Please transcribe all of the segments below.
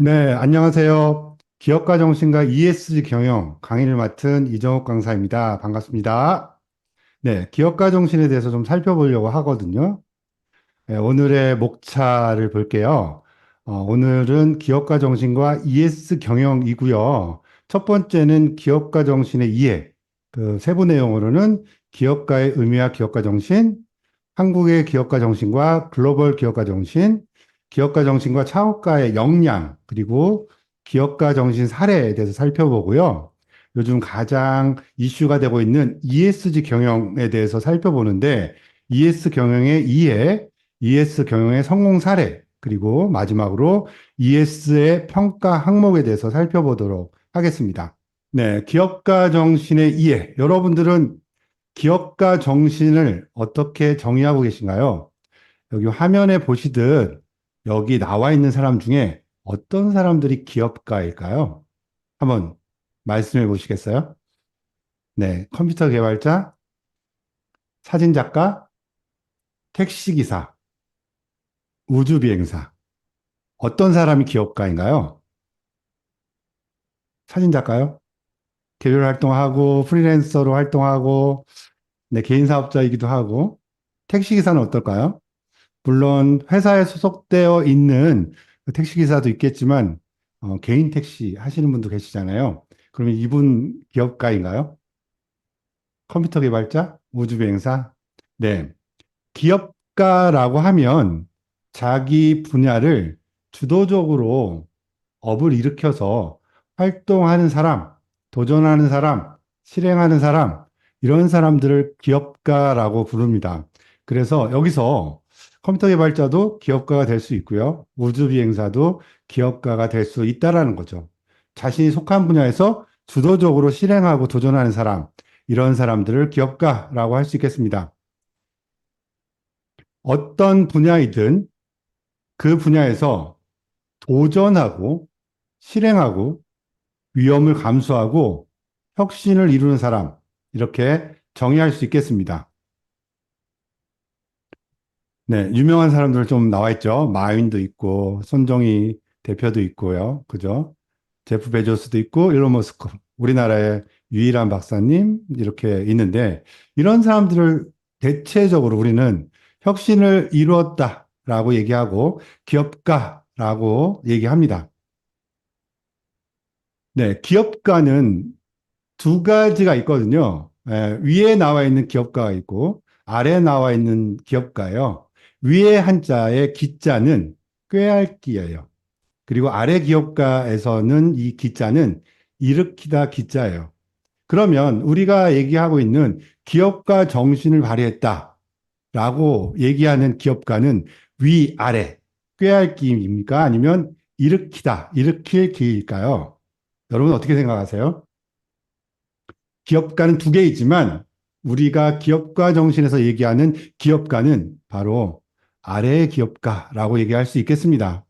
네, 안녕하세요. 기업가 정신과 ESG 경영 강의를 맡은 이정욱 강사입니다. 반갑습니다. 네, 기업가 정신에 대해서 좀 살펴보려고 하거든요. 네, 오늘의 목차를 볼게요. 오늘은 기업가 정신과 ES 경영이고요. 첫 번째는 기업가 정신의 이해. 그 세부 내용으로는 기업가의 의미와 기업가 정신, 한국의 기업가 정신과 글로벌 기업가 정신, 기업가 정신과 창업가의 역량, 그리고 기업가 정신 사례에 대해서 살펴보고요. 요즘 가장 이슈가 되고 있는 ESG 경영에 대해서 살펴보는데, ES 경영의 이해, ES 경영의 성공 사례, 그리고 마지막으로 ES의 평가 항목에 대해서 살펴보도록 하겠습니다. 네, 기업가 정신의 이해. 여러분들은 기업가 정신을 어떻게 정의하고 계신가요? 여기 화면에 보시듯 여기 나와 있는 사람 중에 어떤 사람들이 기업가일까요? 한번 말씀해 보시겠어요? 네, 컴퓨터 개발자, 사진작가, 택시기사, 우주비행사. 어떤 사람이 기업가인가요? 사진작가요? 개별 활동하고, 프리랜서로 활동하고, 네, 개인 사업자이기도 하고, 택시기사는 어떨까요? 물론 회사에 소속되어 있는 택시기사도 있겠지만 개인 택시 하시는 분도 계시잖아요. 그러면 이분 기업가인가요? 컴퓨터 개발자? 우주비행사? 네. 기업가라고 하면 자기 분야를 주도적으로 업을 일으켜서 활동하는 사람, 도전하는 사람, 실행하는 사람, 이런 사람들을 기업가라고 부릅니다. 그래서 여기서 컴퓨터 개발자도 기업가가 될 수 있고요. 우주 비행사도 기업가가 될 수 있다라는 거죠. 자신이 속한 분야에서 주도적으로 실행하고 도전하는 사람, 이런 사람들을 기업가라고 할 수 있겠습니다. 어떤 분야이든 그 분야에서 도전하고 실행하고 위험을 감수하고 혁신을 이루는 사람, 이렇게 정의할 수 있겠습니다. 네, 유명한 사람들 좀 나와 있죠. 마윈도 있고, 손정희 대표도 있고요. 그죠? 제프 베조스도 있고, 일론 머스크, 우리나라의 유일한 박사님, 이렇게 있는데, 이런 사람들을 대체적으로 우리는 혁신을 이루었다라고 얘기하고, 기업가라고 얘기합니다. 네, 기업가는 두 가지가 있거든요. 위에 나와 있는 기업가가 있고 아래에 나와 있는 기업가예요. 위에 한자의 기자는 꾀알기예요. 그리고 아래 기업가에서는 이 기자는 일으키다 기자예요. 그러면 우리가 얘기하고 있는 기업가 정신을 발휘했다라고 얘기하는 기업가는 위, 아래, 꾀알기입니까? 아니면 일으키다, 일으킬 기일까요? 여러분 어떻게 생각하세요? 기업가는 두 개이지만 우리가 기업가 정신에서 얘기하는 기업가는 바로 아래의 기업가라고 얘기할 수 있겠습니다.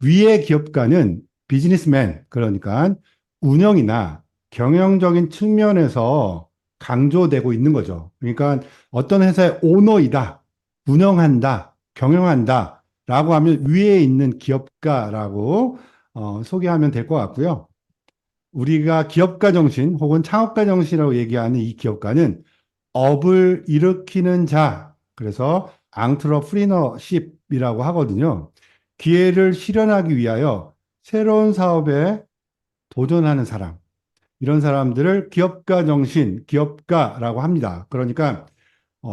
위의 기업가는 비즈니스맨, 그러니까 운영이나 경영적인 측면에서 강조되고 있는 거죠. 그러니까 어떤 회사의 오너이다, 운영한다, 경영한다 라고 하면 위에 있는 기업가라고 소개하면 될 것 같고요. 우리가 기업가 정신 혹은 창업가 정신이라고 얘기하는 이 기업가는 업을 일으키는 자, 그래서 앙트러프리너십이라고 하거든요. 기회를 실현하기 위하여 새로운 사업에 도전하는 사람, 이런 사람들을 기업가 정신, 기업가라고 합니다. 그러니까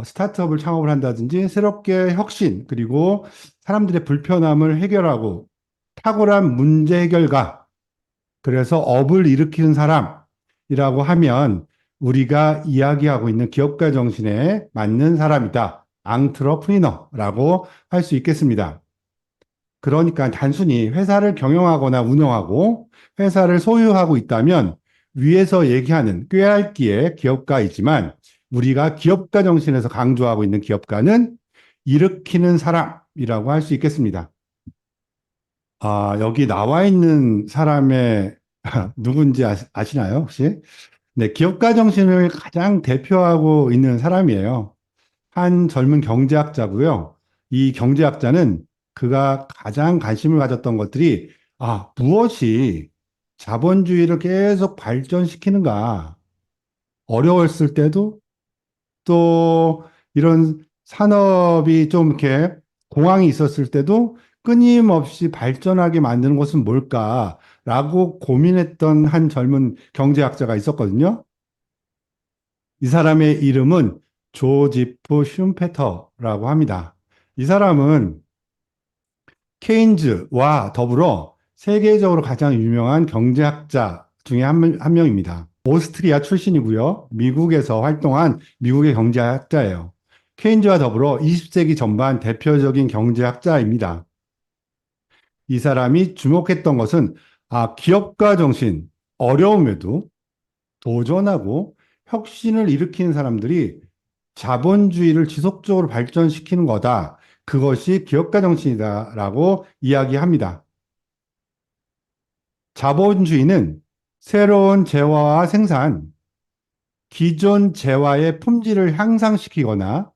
스타트업을 창업을 한다든지 새롭게 혁신, 그리고 사람들의 불편함을 해결하고 탁월한 문제 해결가, 그래서 업을 일으키는 사람이라고 하면 우리가 이야기하고 있는 기업가 정신에 맞는 사람이다. 앙트러프리너라고 할 수 있겠습니다. 그러니까 단순히 회사를 경영하거나 운영하고 회사를 소유하고 있다면 위에서 얘기하는 꾀알기의 기업가이지만 우리가 기업가 정신에서 강조하고 있는 기업가는 일으키는 사람이라고 할 수 있겠습니다. 여기 나와 있는 사람의 누군지 아시나요, 혹시? 네, 기업가 정신을 가장 대표하고 있는 사람이에요. 한 젊은 경제학자고요. 이 경제학자는 그가 가장 관심을 가졌던 것들이 무엇이 자본주의를 계속 발전시키는가? 어려웠을 때도 또 이런 산업이 좀 이렇게 공황이 있었을 때도 끊임없이 발전하게 만드는 것은 뭘까라고 고민했던 한 젊은 경제학자가 있었거든요. 이 사람의 이름은 조지프 슌페터라고 합니다. 이 사람은 케인즈와 더불어 세계적으로 가장 유명한 경제학자 중에 한 명입니다. 오스트리아 출신이고요. 미국에서 활동한 미국의 경제학자예요. 케인즈와 더불어 20세기 전반 대표적인 경제학자입니다. 이 사람이 주목했던 것은 기업가 정신, 어려움에도 도전하고 혁신을 일으키는 사람들이 자본주의를 지속적으로 발전시키는 거다. 그것이 기업가 정신이다라고 이야기합니다. 자본주의는 새로운 재화와 생산, 기존 재화의 품질을 향상시키거나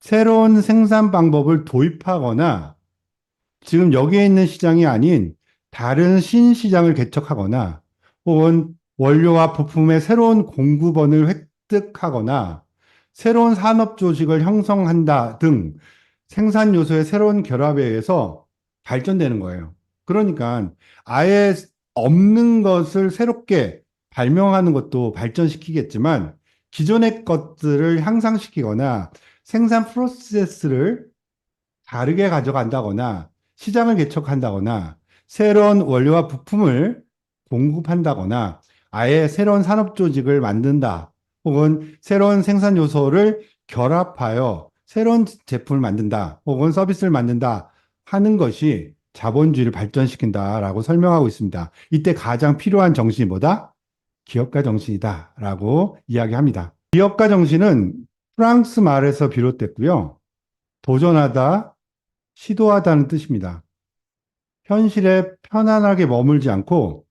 새로운 생산 방법을 도입하거나 지금 여기에 있는 시장이 아닌 다른 신시장을 개척하거나 혹은 원료와 부품의 새로운 공급원을 획득하거나 새로운 산업 조직을 형성한다 등 생산 요소의 새로운 결합에 의해서 발전되는 거예요. 그러니까 아예 없는 것을 새롭게 발명하는 것도 발전시키겠지만 기존의 것들을 향상시키거나 생산 프로세스를 다르게 가져간다거나 시장을 개척한다거나 새로운 원료와 부품을 공급한다거나 아예 새로운 산업 조직을 만든다. 혹은 새로운 생산 요소를 결합하여 새로운 제품을 만든다. 혹은 서비스를 만든다 하는 것이 자본주의를 발전시킨다라고 설명하고 있습니다. 이때 가장 필요한 정신이 뭐다? 기업가 정신이다라고 이야기합니다. 기업가 정신은 프랑스 말에서 비롯됐고요. 도전하다, 시도하다는 뜻입니다. 현실에 편안하게 머물지 않고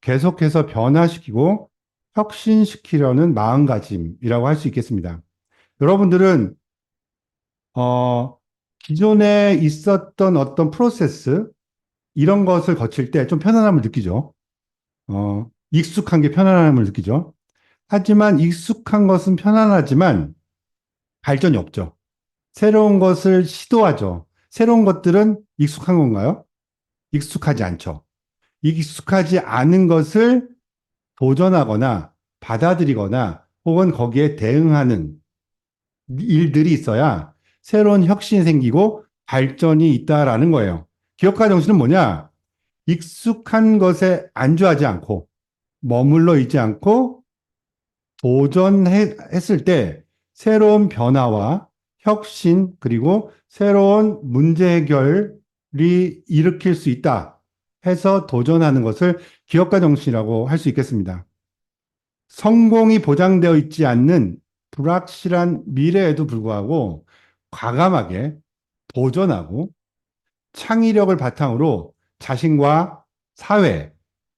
계속해서 변화시키고 혁신시키려는 마음가짐이라고 할 수 있겠습니다. 여러분들은 기존에 있었던 어떤 프로세스 이런 것을 거칠 때 좀 편안함을 느끼죠. 익숙한 게 편안함을 느끼죠. 하지만 익숙한 것은 편안하지만 발전이 없죠. 새로운 것을 시도하죠. 새로운 것들은 익숙한 건가요? 익숙하지 않죠. 익숙하지 않은 것을 도전하거나 받아들이거나 혹은 거기에 대응하는 일들이 있어야 새로운 혁신이 생기고 발전이 있다라는 거예요. 기업가 정신은 뭐냐? 익숙한 것에 안주하지 않고 머물러 있지 않고 도전했을 때 새로운 변화와 혁신 그리고 새로운 문제 해결이 일으킬 수 있다 해서 도전하는 것을 기업가 정신이라고 할 수 있겠습니다. 성공이 보장되어 있지 않는 불확실한 미래에도 불구하고 과감하게 도전하고 창의력을 바탕으로 자신과 사회,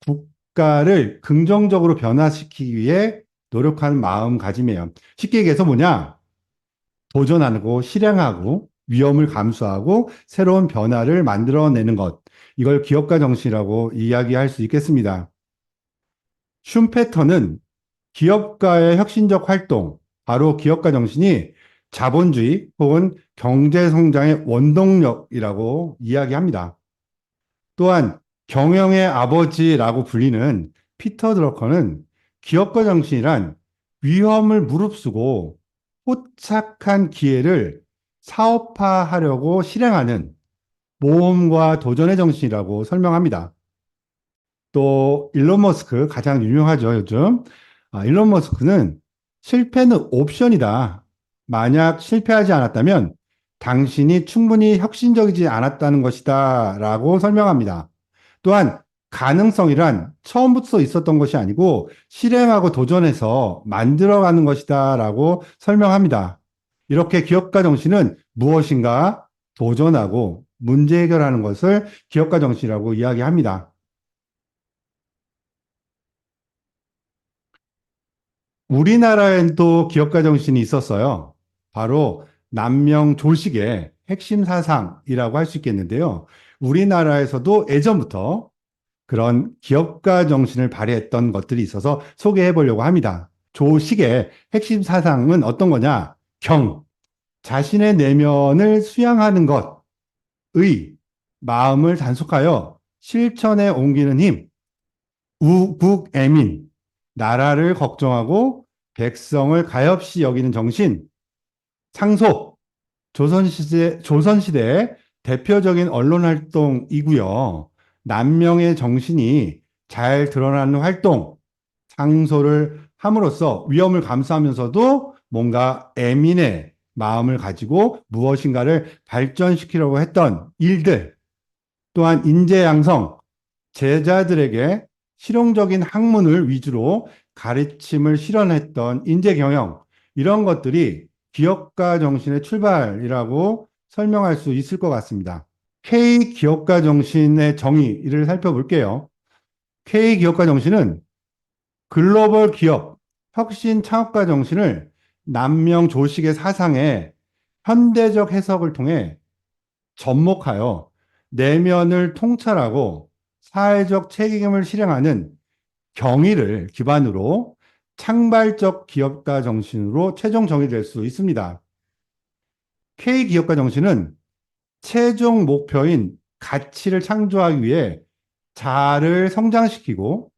국가를 긍정적으로 변화시키기 위해 노력하는 마음가짐이에요. 쉽게 얘기해서 뭐냐? 도전하고 실행하고 위험을 감수하고 새로운 변화를 만들어내는 것. 이걸 기업가 정신이라고 이야기할 수 있겠습니다. 슌페터는 기업가의 혁신적 활동, 바로 기업가 정신이 자본주의 혹은 경제 성장의 원동력이라고 이야기합니다. 또한 경영의 아버지라고 불리는 피터 드러커는 기업가 정신이란 위험을 무릅쓰고 포착한 기회를 사업화하려고 실행하는 모험과 도전의 정신이라고 설명합니다. 또 일론 머스크 가장 유명하죠, 요즘. 일론 머스크는 실패는 옵션이다. 만약 실패하지 않았다면 당신이 충분히 혁신적이지 않았다는 것이다. 라고 설명합니다. 또한 가능성이란 처음부터 있었던 것이 아니고 실행하고 도전해서 만들어가는 것이다. 라고 설명합니다. 이렇게 기업가 정신은 무엇인가 도전하고 문제 해결하는 것을 기업가 정신이라고 이야기합니다. 우리나라엔 또 기업가 정신이 있었어요. 바로 남명 조식의 핵심 사상이라고 할 수 있겠는데요. 우리나라에서도 예전부터 그런 기업가 정신을 발휘했던 것들이 있어서 소개해 보려고 합니다. 조식의 핵심 사상은 어떤 거냐? 경, 자신의 내면을 수양하는 것, 의, 마음을 단속하여 실천에 옮기는 힘, 우국애민, 나라를 걱정하고 백성을 가엾이 여기는 정신, 상속, 조선시대의 대표적인 언론 활동이고요. 남명의 정신이 잘 드러나는 활동, 상소를 함으로써 위험을 감수하면서도 뭔가 애민의 마음을 가지고 무엇인가를 발전시키려고 했던 일들, 또한 인재 양성, 제자들에게 실용적인 학문을 위주로 가르침을 실현했던 인재 경영, 이런 것들이 기업가 정신의 출발이라고 설명할 수 있을 것 같습니다. K 기업가 정신의 정의를 살펴볼게요. K 기업가 정신은 글로벌 기업, 혁신 창업가 정신을 남명 조식의 사상의 현대적 해석을 통해 접목하여 내면을 통찰하고 사회적 책임을 실행하는 경의를 기반으로 창발적 기업가 정신으로 최종 정의될 수 있습니다. K 기업가 정신은 최종 목표인 가치를 창조하기 위해 자아를 성장시키고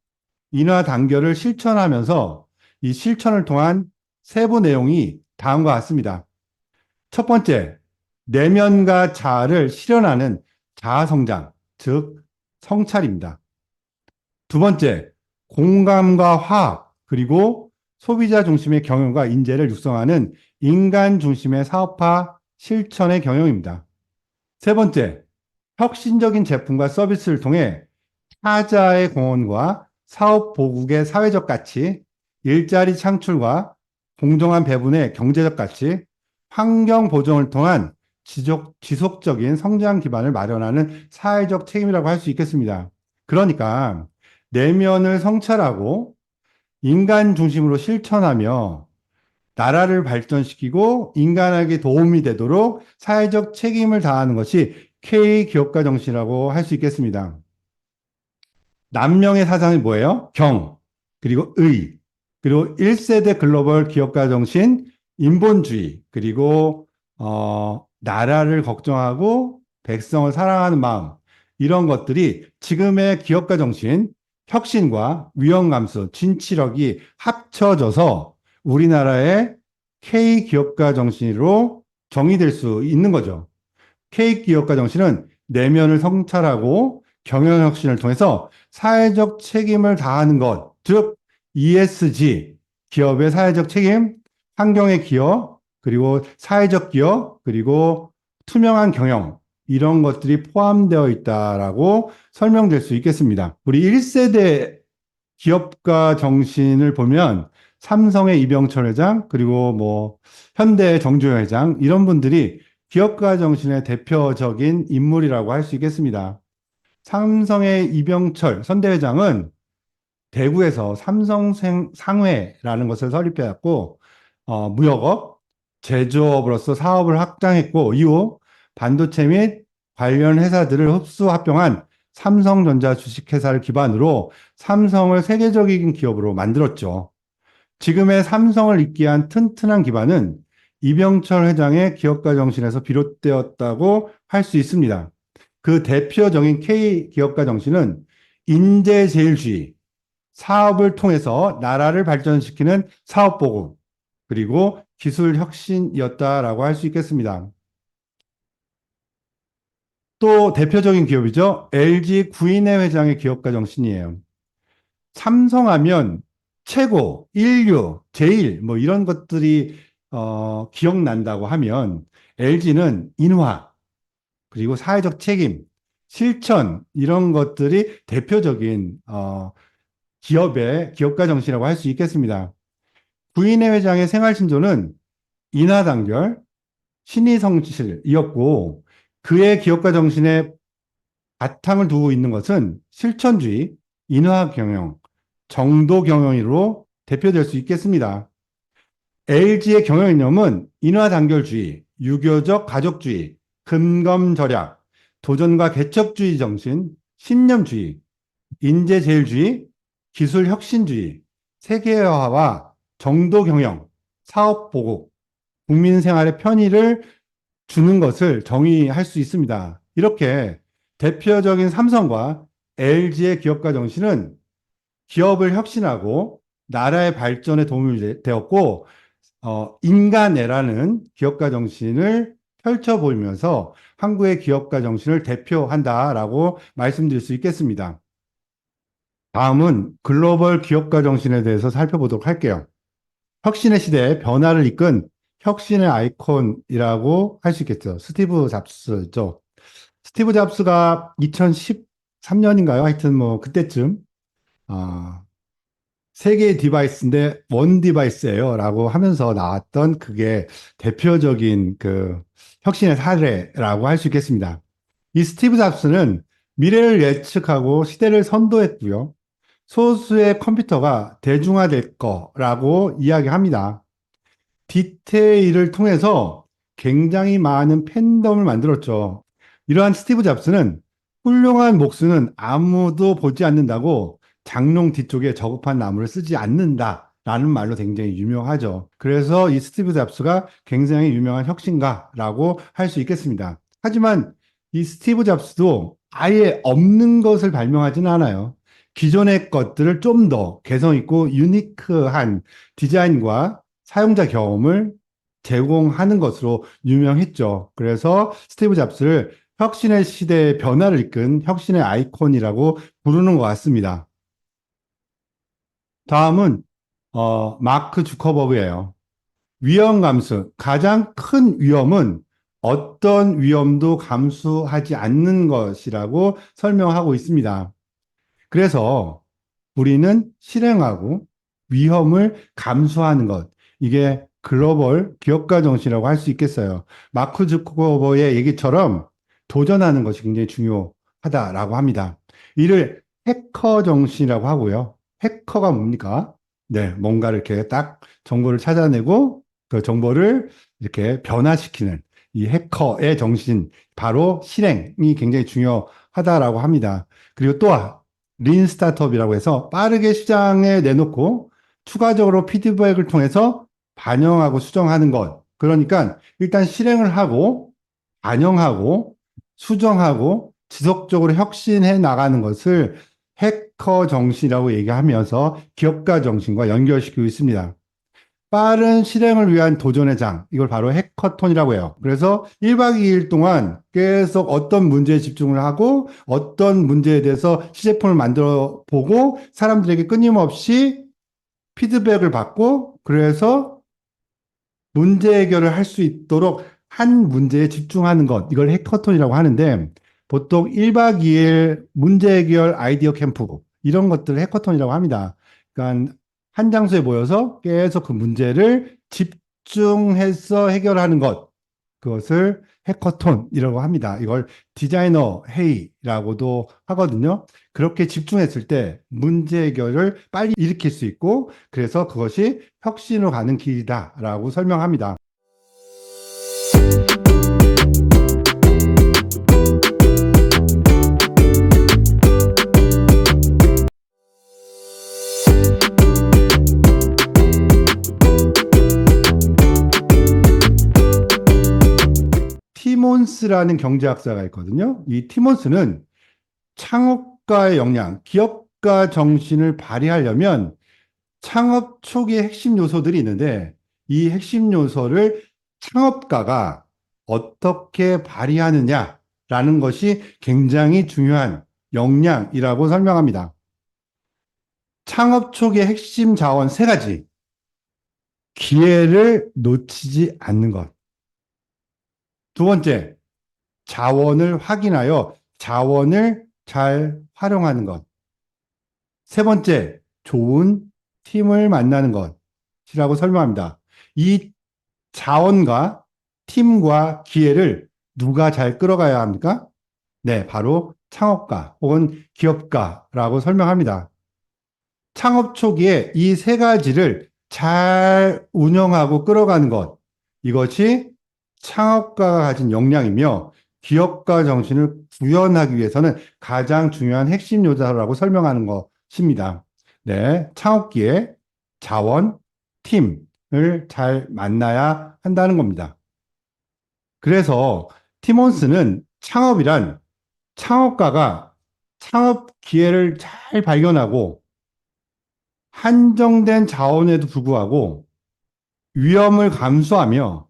인화 단결을 실천하면서 이 실천을 통한 세부 내용이 다음과 같습니다. 첫 번째, 내면과 자아를 실현하는 자아 성장, 즉 성찰입니다. 두 번째, 공감과 화학, 그리고 소비자 중심의 경영과 인재를 육성하는 인간 중심의 사업화 실천의 경영입니다. 세 번째, 혁신적인 제품과 서비스를 통해 타자의 공헌과 사업 보국의 사회적 가치, 일자리 창출과 공정한 배분의 경제적 가치, 환경 보존을 통한 지속적인 성장 기반을 마련하는 사회적 책임이라고 할 수 있겠습니다. 그러니까 내면을 성찰하고 인간 중심으로 실천하며 나라를 발전시키고 인간에게 도움이 되도록 사회적 책임을 다하는 것이 K 기업가 정신이라고 할 수 있겠습니다. 남명의 사상이 뭐예요? 경, 그리고 의, 그리고 1세대 글로벌 기업가 정신, 인본주의, 그리고 나라를 걱정하고 백성을 사랑하는 마음, 이런 것들이 지금의 기업가 정신, 혁신과 위험 감수, 진취력이 합쳐져서 우리나라의 K 기업가 정신으로 정의될 수 있는 거죠. K 기업가 정신은 내면을 성찰하고 경영혁신을 통해서 사회적 책임을 다하는 것, 즉 ESG, 기업의 사회적 책임, 환경의 기여, 그리고 사회적 기여, 그리고 투명한 경영, 이런 것들이 포함되어 있다라고 설명될 수 있겠습니다. 우리 1세대 기업가 정신을 보면 삼성의 이병철 회장, 그리고 뭐 현대의 정주영 회장, 이런 분들이 기업가 정신의 대표적인 인물이라고 할 수 있겠습니다. 삼성의 이병철 선대회장은 대구에서 삼성 상회라는 것을 설립해왔고, 무역업, 제조업으로서 사업을 확장했고, 이후 반도체 및 관련 회사들을 흡수 합병한 삼성전자 주식회사를 기반으로 삼성을 세계적인 기업으로 만들었죠. 지금의 삼성을 잇게 한 튼튼한 기반은 이병철 회장의 기업가 정신에서 비롯되었다고 할 수 있습니다. 그 대표적인 K 기업가 정신은 인재제일주의, 사업을 통해서 나라를 발전시키는 사업보급, 그리고 기술 혁신이었다라고 할 수 있겠습니다. 또 대표적인 기업이죠. LG 구인회 회장의 기업가 정신이에요. 삼성하면 최고, 인류, 제일, 뭐 이런 것들이 기억난다고 하면 LG는 인화, 그리고 사회적 책임, 실천, 이런 것들이 대표적인 기업의 기업가 정신이라고 할 수 있겠습니다. 구인회 회장의 생활 신조는 인하단결, 신의성실이었고, 그의 기업가 정신에 바탕을 두고 있는 것은 실천주의, 인화경영, 정도경영으로 대표될 수 있겠습니다. LG의 경영이념은 인화단결주의, 유교적 가족주의, 근검절약, 도전과 개척주의 정신, 신념주의, 인재제일주의, 기술혁신주의, 세계화와 정도경영, 사업보국, 국민생활의 편의를 주는 것을 정의할 수 있습니다. 이렇게 대표적인 삼성과 LG의 기업가 정신은 기업을 혁신하고 나라의 발전에 도움이 되었고, 인간애라는 기업가 정신을 펼쳐보이면서 한국의 기업가 정신을 대표한다라고 말씀드릴 수 있겠습니다. 다음은 글로벌 기업가 정신에 대해서 살펴보도록 할게요. 혁신의 시대에 변화를 이끈 혁신의 아이콘이라고 할 수 있겠죠. 스티브 잡스죠. 스티브 잡스가 2013년인가요? 하여튼 뭐 그때쯤 세 개의 디바이스인데 원 디바이스예요 라고 하면서 나왔던 그게 대표적인 그 혁신의 사례라고 할 수 있겠습니다. 이 스티브 잡스는 미래를 예측하고 시대를 선도했고요. 소수의 컴퓨터가 대중화될 거라고 이야기합니다. 디테일을 통해서 굉장히 많은 팬덤을 만들었죠. 이러한 스티브 잡스는 훌륭한 목수는 아무도 보지 않는다고 장롱 뒤쪽에 저급한 나무를 쓰지 않는다라는 말로 굉장히 유명하죠. 그래서 이 스티브 잡스가 굉장히 유명한 혁신가라고 할 수 있겠습니다. 하지만 이 스티브 잡스도 아예 없는 것을 발명하지는 않아요. 기존의 것들을 좀 더 개성 있고 유니크한 디자인과 사용자 경험을 제공하는 것으로 유명했죠. 그래서 스티브 잡스를 혁신의 시대의 변화를 이끈 혁신의 아이콘이라고 부르는 것 같습니다. 다음은 마크 주커버그예요. 위험 감수. 가장 큰 위험은 어떤 위험도 감수하지 않는 것이라고 설명하고 있습니다. 그래서 우리는 실행하고 위험을 감수하는 것. 이게 글로벌 기업가 정신이라고 할 수 있겠어요. 마크 주커버의 얘기처럼 도전하는 것이 굉장히 중요하다라고 합니다. 이를 해커 정신이라고 하고요. 해커가 뭡니까? 네, 뭔가를 이렇게 딱 정보를 찾아내고 그 정보를 이렇게 변화시키는 이 해커의 정신, 바로 실행이 굉장히 중요하다라고 합니다. 그리고 또 린 스타트업이라고 해서 빠르게 시장에 내놓고 추가적으로 피드백을 통해서 반영하고 수정하는 것. 그러니까 일단 실행을 하고 반영하고 수정하고 지속적으로 혁신해 나가는 것을 해커 정신이라고 얘기하면서 기업가 정신과 연결시키고 있습니다. 빠른 실행을 위한 도전의 장, 이걸 바로 해커톤이라고 해요. 그래서 1박 2일 동안 계속 어떤 문제에 집중을 하고 어떤 문제에 대해서 시제품을 만들어 보고 사람들에게 끊임없이 피드백을 받고 그래서 문제 해결을 할 수 있도록 한 문제에 집중하는 것, 이걸 해커톤이라고 하는데 보통 1박 2일 문제 해결 아이디어 캠프 이런 것들을 해커톤이라고 합니다. 그러니까 한 장소에 모여서 계속 그 문제를 집중해서 해결하는 것, 그것을 해커톤이라고 합니다. 이걸 디자이너 회의라고도 하거든요. 그렇게 집중했을 때 문제 해결을 빨리 일으킬 수 있고 그래서 그것이 혁신으로 가는 길이다라고 설명합니다. 티몬스라는 경제학자가 있거든요. 이 티몬스는 창업가의 역량, 기업가 정신을 발휘하려면 창업 초기의 핵심 요소들이 있는데 이 핵심 요소를 창업가가 어떻게 발휘하느냐라는 것이 굉장히 중요한 역량이라고 설명합니다. 창업 초기의 핵심 자원 세 가지. 기회를 놓치지 않는 것. 두 번째, 자원을 확인하여 자원을 잘 활용하는 것. 세 번째, 좋은 팀을 만나는 것이라고 설명합니다. 이 자원과 팀과 기회를 누가 잘 끌어가야 합니까? 네, 바로 창업가 혹은 기업가라고 설명합니다. 창업 초기에 이 세 가지를 잘 운영하고 끌어가는 것, 이것이 창업가가 가진 역량이며 기업가 정신을 구현하기 위해서는 가장 중요한 핵심 요소라고 설명하는 것입니다. 네, 창업기에 자원, 팀을 잘 만나야 한다는 겁니다. 그래서 티몬스는 창업가가 창업 기회를 잘 발견하고 한정된 자원에도 불구하고 위험을 감수하며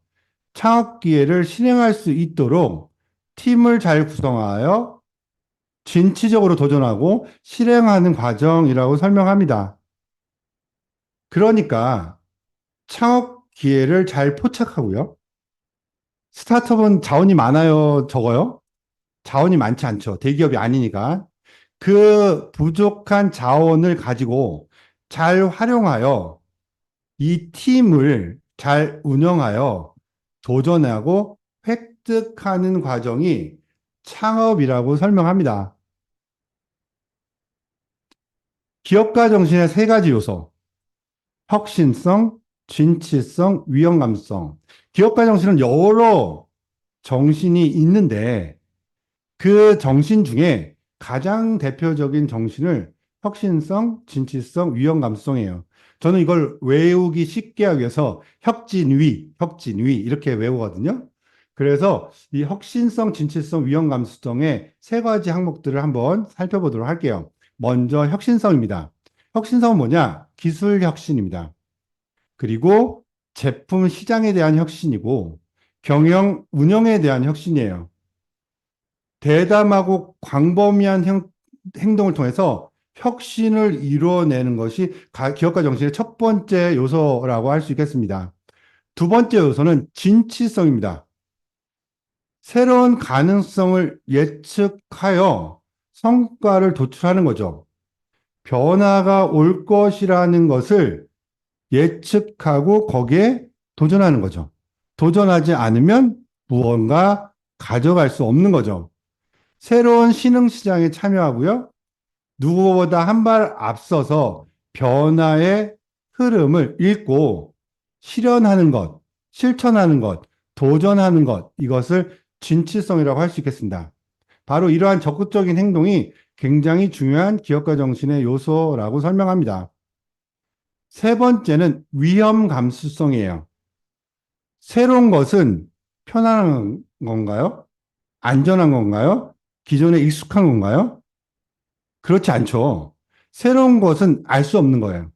창업 기회를 실행할 수 있도록 팀을 잘 구성하여 진취적으로 도전하고 실행하는 과정이라고 설명합니다. 그러니까 창업 기회를 잘 포착하고요. 스타트업은 자원이 많아요, 적어요? 자원이 많지 않죠. 대기업이 아니니까. 그 부족한 자원을 가지고 잘 활용하여 이 팀을 잘 운영하여 도전하고 획득하는 과정이 창업이라고 설명합니다. 기업가 정신의 세 가지 요소. 혁신성, 진취성, 위험감성. 기업가 정신은 여러 정신이 있는데 그 정신 중에 가장 대표적인 정신을 혁신성, 진취성, 위험 감수성이에요. 저는 이걸 외우기 쉽게 하기 위해서 혁진위 이렇게 외우거든요. 그래서 이 혁신성, 진취성, 위험 감수성의 세 가지 항목들을 한번 살펴보도록 할게요. 먼저 혁신성입니다. 혁신성은 뭐냐? 기술 혁신입니다. 그리고 제품 시장에 대한 혁신이고 경영 운영에 대한 혁신이에요. 대담하고 광범위한 행동을 통해서 혁신을 이루어내는 것이 기업가 정신의 첫 번째 요소라고 할 수 있겠습니다. 두 번째 요소는 진취성입니다. 새로운 가능성을 예측하여 성과를 도출하는 거죠. 변화가 올 것이라는 것을 예측하고 거기에 도전하는 거죠. 도전하지 않으면 무언가 가져갈 수 없는 거죠. 새로운 신흥시장에 참여하고요. 누구보다 한 발 앞서서 변화의 흐름을 읽고 실현하는 것, 실천하는 것, 도전하는 것, 이것을 진취성이라고 할 수 있겠습니다. 바로 이러한 적극적인 행동이 굉장히 중요한 기업가 정신의 요소라고 설명합니다. 세 번째는 위험 감수성이에요. 새로운 것은 편안한 건가요? 안전한 건가요? 기존에 익숙한 건가요? 그렇지 않죠. 새로운 것은 알 수 없는 거예요.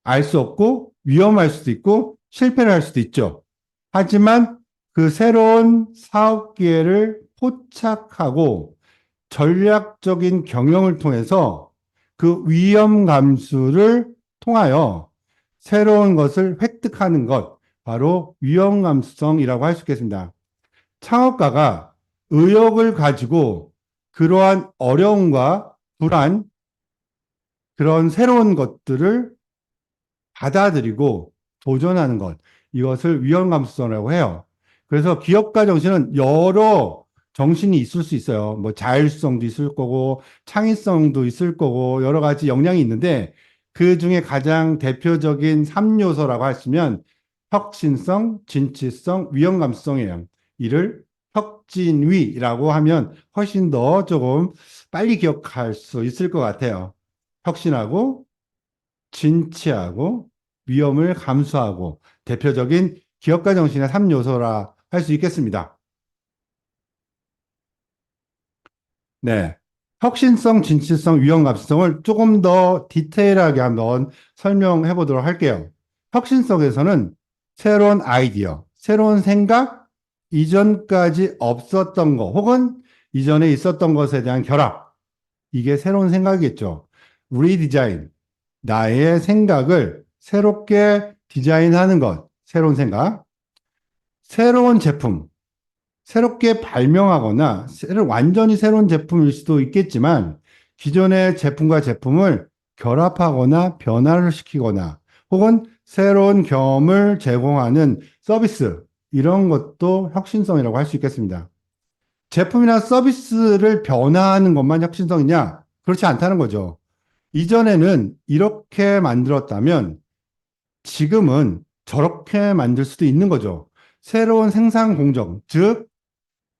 알 수 없고 위험할 수도 있고 실패를 할 수도 있죠. 하지만 그 새로운 사업 기회를 포착하고 전략적인 경영을 통해서 그 위험 감수를 통하여 새로운 것을 획득하는 것, 바로 위험 감수성이라고 할 수 있겠습니다. 창업가가 의욕을 가지고 그러한 어려움과 불안, 그런 새로운 것들을 받아들이고 도전하는 것, 이것을 위험 감수성이라고 해요. 그래서 기업가 정신은 여러 정신이 있을 수 있어요. 뭐 자율성도 있을 거고 창의성도 있을 거고 여러 가지 역량이 있는데 그 중에 가장 대표적인 3요소라고 하시면 혁신성, 진취성, 위험 감수성이에요. 이를 혁진위라고 하면 훨씬 더 조금 빨리 기억할 수 있을 것 같아요. 혁신하고 진취하고 위험을 감수하고 대표적인 기업가 정신의 3요소라 할 수 있겠습니다. 네. 혁신성, 진취성, 위험 감수성을 조금 더 디테일하게 한번 설명해 보도록 할게요. 혁신성에서는 새로운 아이디어, 새로운 생각, 이전까지 없었던 것 혹은 이전에 있었던 것에 대한 결합, 이게 새로운 생각이겠죠. 리디자인, 나의 생각을 새롭게 디자인하는 것, 새로운 생각. 새로운 제품, 새롭게 발명하거나 완전히 새로운 제품일 수도 있겠지만 기존의 제품과 제품을 결합하거나 변화를 시키거나 혹은 새로운 경험을 제공하는 서비스, 이런 것도 혁신성이라고 할 수 있겠습니다. 제품이나 서비스를 변화하는 것만 혁신성이냐? 그렇지 않다는 거죠. 이전에는 이렇게 만들었다면 지금은 저렇게 만들 수도 있는 거죠. 새로운 생산 공정, 즉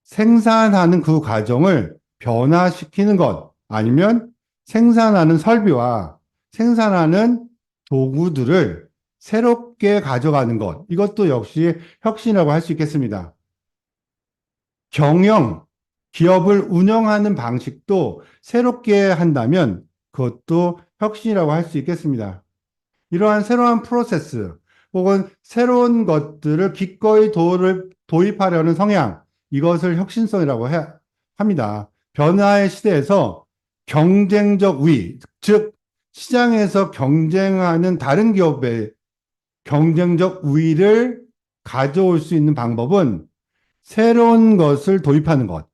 생산하는 그 과정을 변화시키는 것, 아니면 생산하는 설비와 생산하는 도구들을 새롭게 가져가는 것, 이것도 역시 혁신이라고 할 수 있겠습니다. 경영, 기업을 운영하는 방식도 새롭게 한다면 그것도 혁신이라고 할 수 있겠습니다. 이러한 새로운 프로세스 혹은 새로운 것들을 기꺼이 도입하려는 성향, 이것을 혁신성이라고 합니다. 변화의 시대에서 경쟁적 우위, 즉 시장에서 경쟁하는 다른 기업의 경쟁적 우위를 가져올 수 있는 방법은 새로운 것을 도입하는 것,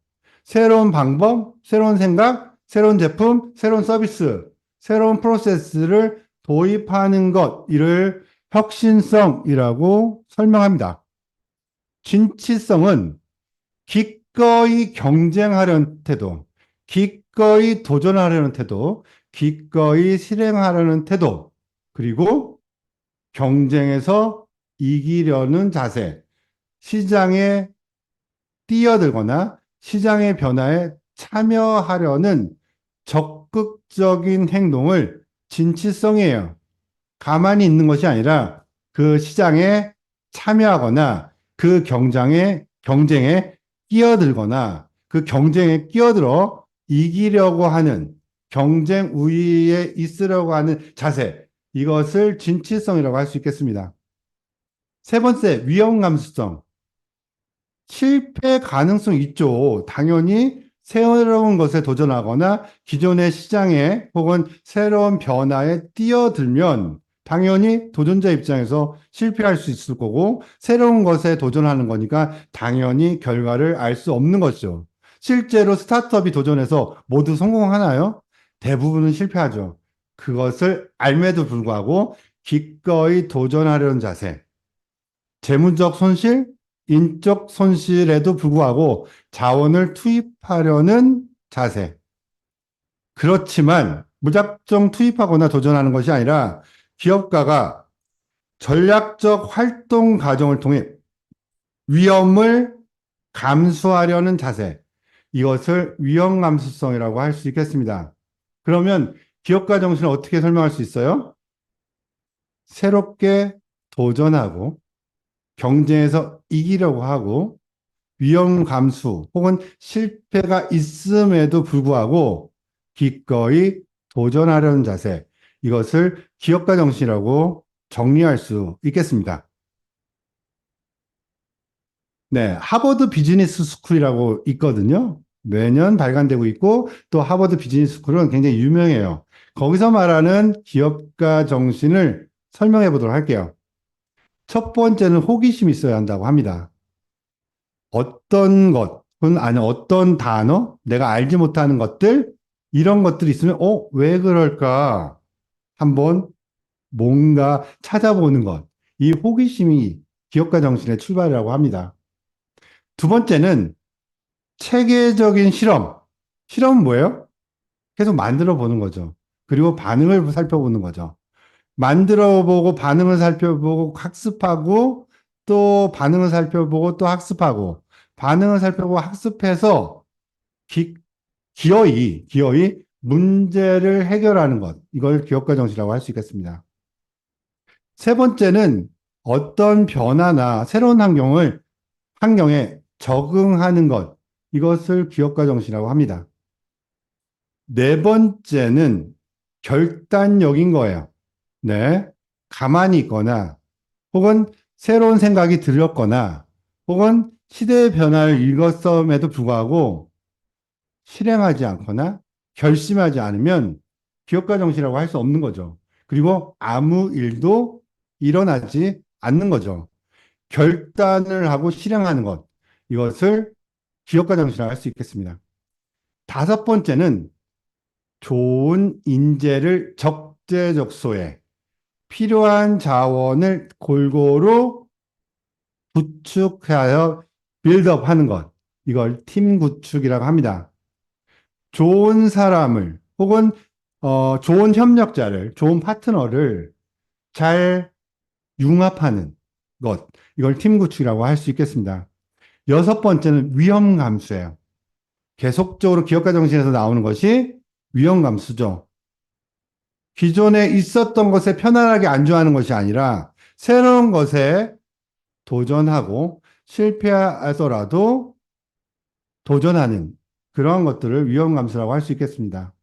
새로운 방법, 새로운 생각, 새로운 제품, 새로운 서비스, 새로운 프로세스를 도입하는 것, 이를 혁신성이라고 설명합니다. 진취성은 기꺼이 경쟁하려는 태도, 기꺼이 도전하려는 태도, 기꺼이 실행하려는 태도, 그리고 경쟁에서 이기려는 자세, 시장에 뛰어들거나 시장의 변화에 참여하려는 적극적인 행동을 진취성이에요. 가만히 있는 것이 아니라 그 시장에 참여하거나 그 경쟁에 끼어들거나 그 경쟁에 끼어들어 이기려고 하는 경쟁 우위에 있으려고 하는 자세, 이것을 진취성이라고 할 수 있겠습니다. 세 번째, 위험 감수성. 실패 가능성 있죠. 당연히 새로운 것에 도전하거나 기존의 시장에 혹은 새로운 변화에 뛰어들면 당연히 도전자 입장에서 실패할 수 있을 거고, 새로운 것에 도전하는 거니까 당연히 결과를 알 수 없는 거죠. 실제로 스타트업이 도전해서 모두 성공하나요? 대부분은 실패하죠. 그것을 알매도 불구하고 기꺼이 도전하려는 자세. 재무적 손실, 인적 손실에도 불구하고 자원을 투입하려는 자세. 그렇지만 무작정 투입하거나 도전하는 것이 아니라 기업가가 전략적 활동 과정을 통해 위험을 감수하려는 자세. 이것을 위험 감수성이라고 할 수 있겠습니다. 그러면 기업가 정신을 어떻게 설명할 수 있어요? 새롭게 도전하고 경쟁에서 이기려고 하고 위험 감수 혹은 실패가 있음에도 불구하고 기꺼이 도전하려는 자세, 이것을 기업가 정신이라고 정리할 수 있겠습니다. 네, 하버드 비즈니스 스쿨이라고 있거든요. 매년 발간되고 있고 또 하버드 비즈니스 스쿨은 굉장히 유명해요. 거기서 말하는 기업가 정신을 설명해 보도록 할게요. 첫 번째는 호기심이 있어야 한다고 합니다. 어떤 것은 아니 어떤 단어, 내가 알지 못하는 것들, 이런 것들이 있으면 왜 그럴까? 한번 뭔가 찾아보는 것. 이 호기심이 기업가 정신의 출발이라고 합니다. 두 번째는 체계적인 실험. 실험은 뭐예요? 계속 만들어 보는 거죠. 그리고 반응을 살펴보는 거죠. 만들어 보고 반응을 살펴보고 학습하고 또 반응을 살펴보고 또 학습하고 반응을 살펴보고 학습해서 기, 기어이 문제를 해결하는 것. 이걸 기업가 정신이라고 할 수 있겠습니다. 세 번째는 어떤 변화나 새로운 환경에 적응하는 것. 이것을 기업가 정신이라고 합니다. 네 번째는 결단력인 거예요. 네. 가만히 있거나 혹은 새로운 생각이 들었거나 혹은 시대의 변화를 읽었음에도 불구하고 실행하지 않거나 결심하지 않으면 기업가 정신이라고 할 수 없는 거죠. 그리고 아무 일도 일어나지 않는 거죠. 결단을 하고 실행하는 것. 이것을 기업가 정신이라고 할 수 있겠습니다. 다섯 번째는 좋은 인재를 적재적소에 필요한 자원을 골고루 구축하여 빌드업 하는 것. 이걸 팀 구축이라고 합니다. 좋은 사람을 혹은 좋은 협력자를, 좋은 파트너를 잘 융합하는 것. 이걸 팀 구축이라고 할 수 있겠습니다. 여섯 번째는 위험 감수예요. 계속적으로 기업가 정신에서 나오는 것이 위험 감수죠. 기존에 있었던 것에 편안하게 안주하는 것이 아니라 새로운 것에 도전하고 실패하더라도 도전하는 그러한 것들을 위험 감수라고 할 수 있겠습니다.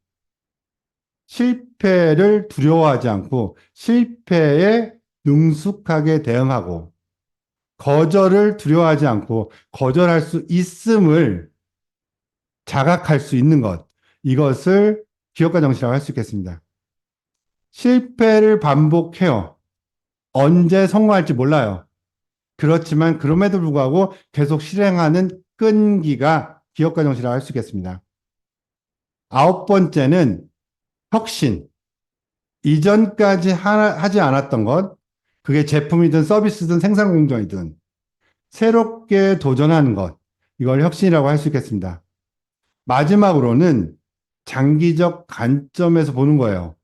실패를 두려워하지 않고 실패에 능숙하게 대응하고 거절을 두려워하지 않고 거절할 수 있음을 자각할 수 있는 것. 이것을 기업가 정신이라고 할 수 있겠습니다. 실패를 반복해요. 언제 성공할지 몰라요. 그렇지만 그럼에도 불구하고 계속 실행하는 끈기가 기업가 정신이라고 할 수 있겠습니다. 아홉 번째는 혁신. 이전까지 하지 않았던 것, 그게 제품이든 서비스든 생산 공정이든 새롭게 도전하는 것, 이걸 혁신이라고 할 수 있겠습니다. 마지막으로는 장기적 관점에서 보는 거예요.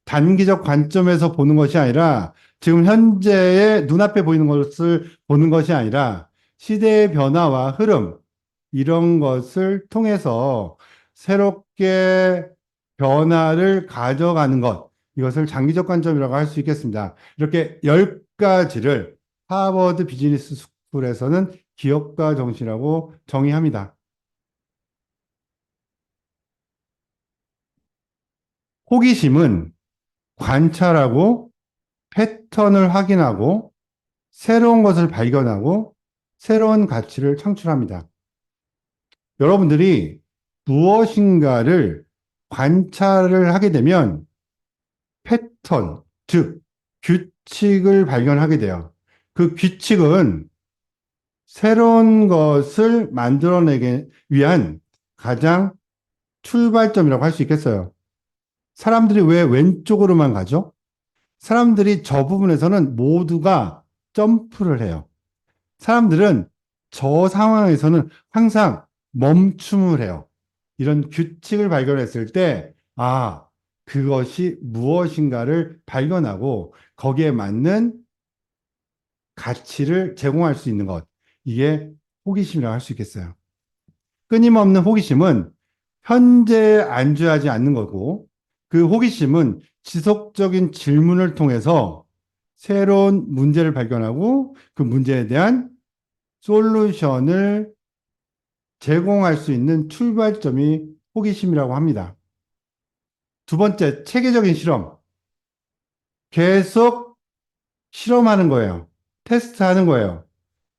단기적 관점에서 보는 것이 아니라 지금 현재의 눈앞에 보이는 것을 보는 것이 아니라 시대의 변화와 흐름, 이런 것을 통해서 새롭게 변화를 가져가는 것, 이것을 장기적 관점이라고 할 수 있겠습니다. 이렇게 10가지를 하버드 비즈니스 스쿨에서는 기업가 정신이라고 정의합니다. 호기심은 관찰하고 패턴을 확인하고 새로운 것을 발견하고 새로운 가치를 창출합니다. 여러분들이 무엇인가를 관찰을 하게 되면 패턴, 즉 규칙을 발견하게 돼요. 그 규칙은 새로운 것을 만들어내기 위한 가장 출발점이라고 할 수 있겠어요. 사람들이 왜 왼쪽으로만 가죠? 사람들이 저 부분에서는 모두가 점프를 해요. 사람들은 저 상황에서는 항상 멈춤을 해요. 이런 규칙을 발견했을 때, 아, 그것이 무엇인가를 발견하고 거기에 맞는 가치를 제공할 수 있는 것. 이게 호기심이라고 할 수 있겠어요. 끊임없는 호기심은 현재에 안주하지 않는 거고, 그 호기심은 지속적인 질문을 통해서 새로운 문제를 발견하고 그 문제에 대한 솔루션을 제공할 수 있는 출발점이 호기심이라고 합니다. 두 번째, 체계적인 실험. 계속 실험하는 거예요. 테스트하는 거예요.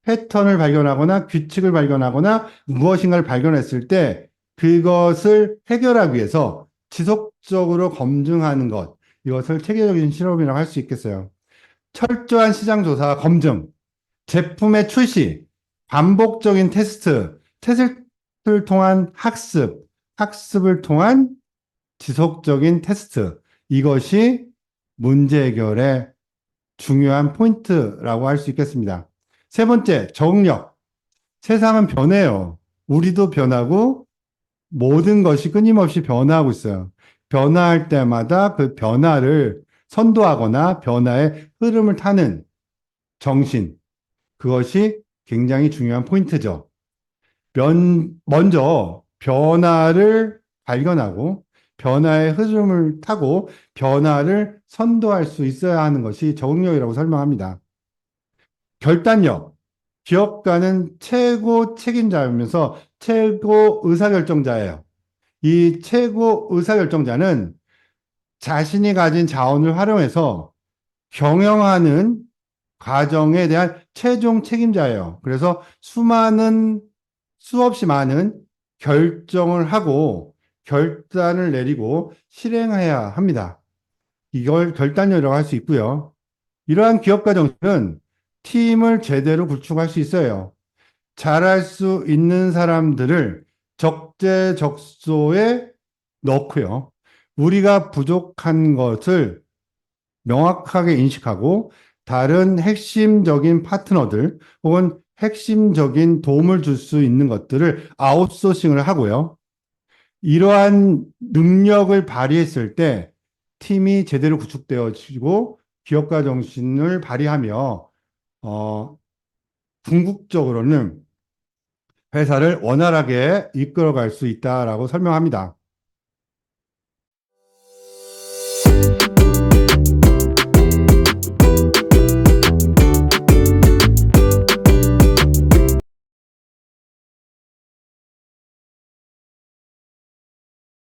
패턴을 발견하거나 규칙을 발견하거나 무엇인가를 발견했을 때 그것을 해결하기 위해서 지속적으로 검증하는 것. 이것을 체계적인 실험이라고 할 수 있겠어요. 철저한 시장 조사와 검증, 제품의 출시, 반복적인 테스트, 테스트를 통한 학습, 학습을 통한 지속적인 테스트. 이것이 문제 해결의 중요한 포인트라고 할 수 있겠습니다. 세 번째, 적응력. 세상은 변해요. 우리도 변하고 모든 것이 끊임없이 변화하고 있어요. 변화할 때마다 그 변화를 선도하거나 변화의 흐름을 타는 정신. 그것이 굉장히 중요한 포인트죠. 먼저 변화를 발견하고 변화의 흐름을 타고 변화를 선도할 수 있어야 하는 것이 적응력이라고 설명합니다. 결단력. 기업가는 최고 책임자이면서 최고 의사결정자예요. 이 최고 의사결정자는 자신이 가진 자원을 활용해서 경영하는 과정에 대한 최종 책임자예요. 그래서 수없이 많은 결정을 하고 결단을 내리고 실행해야 합니다. 이걸 결단력이라고 할 수 있고요. 이러한 기업가 정신은 팀을 제대로 구축할 수 있어요. 잘할 수 있는 사람들을 적재적소에 넣고요. 우리가 부족한 것을 명확하게 인식하고 다른 핵심적인 파트너들 혹은 핵심적인 도움을 줄 수 있는 것들을 아웃소싱을 하고요. 이러한 능력을 발휘했을 때 팀이 제대로 구축되어지고 기업가 정신을 발휘하며 궁극적으로는 회사를 원활하게 이끌어갈 수 있다라고 설명합니다.